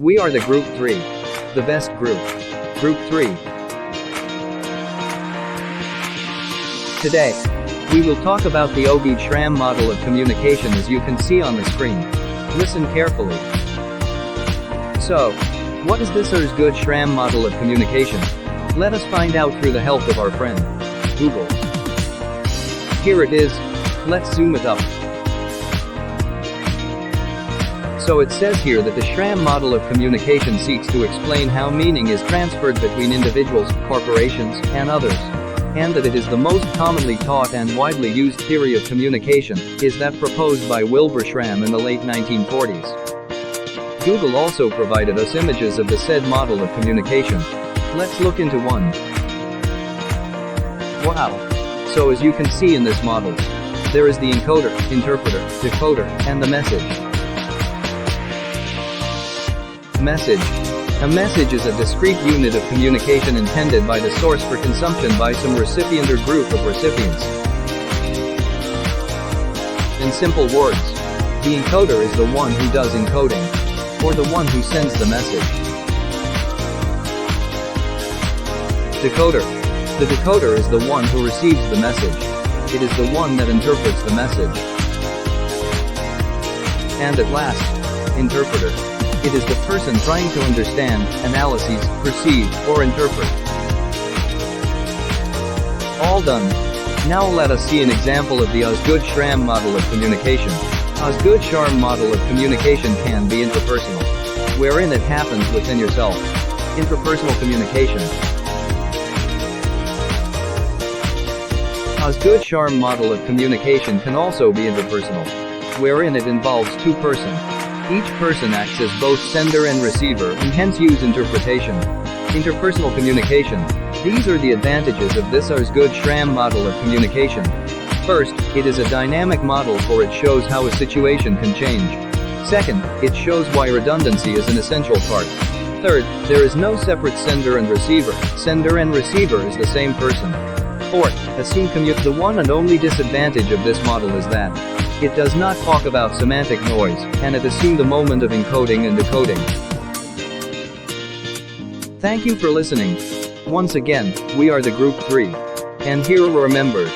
We are the Group 3. The best group. Group 3. Today, we will talk about the Osgood-Schramm model of communication as you can see on the screen. Listen carefully. So, what is this Osgood-Schramm model of communication? Let us find out through the help of our friend, Google. Here it is. Let's zoom it up. So it says here that the Schramm model of communication seeks to explain how meaning is transferred between individuals, corporations, and others. And that it is the most commonly taught and widely used theory of communication, is that proposed by Wilbur Schramm in the late 1940s. Google also provided us images of the said model of communication. Let's look into one. Wow! So as you can see in this model, there is the encoder, interpreter, decoder, and the message. Message. A message is a discrete unit of communication intended by the source for consumption by some recipient or group of recipients. In simple words, the encoder is the one who does encoding, or the one who sends the message. Decoder. The decoder is the one who receives the message. It is the one that interprets the message. And at last, interpreter. It is the person trying to understand, analyze, perceive, or interpret. All done. Now let us see an example of the Osgood-Schramm model of communication. Osgood-Schramm model of communication can be interpersonal, wherein it happens within yourself. Interpersonal communication. Osgood-Schramm model of communication can also be interpersonal, wherein it involves two persons. Each person acts as both sender and receiver and hence use interpretation. Interpersonal communication. These are the advantages of this Osgood-Schramm model of communication. First, it is a dynamic model for it shows how a situation can change. Second, it shows why redundancy is an essential part. Third, there is no separate sender and receiver. Sender and receiver is the same person. Fourth, assume commute. The one and only disadvantage of this model is that it does not talk about semantic noise, and it assumes the moment of encoding and decoding. Thank you for listening. Once again, we are the Group 3. And here remember,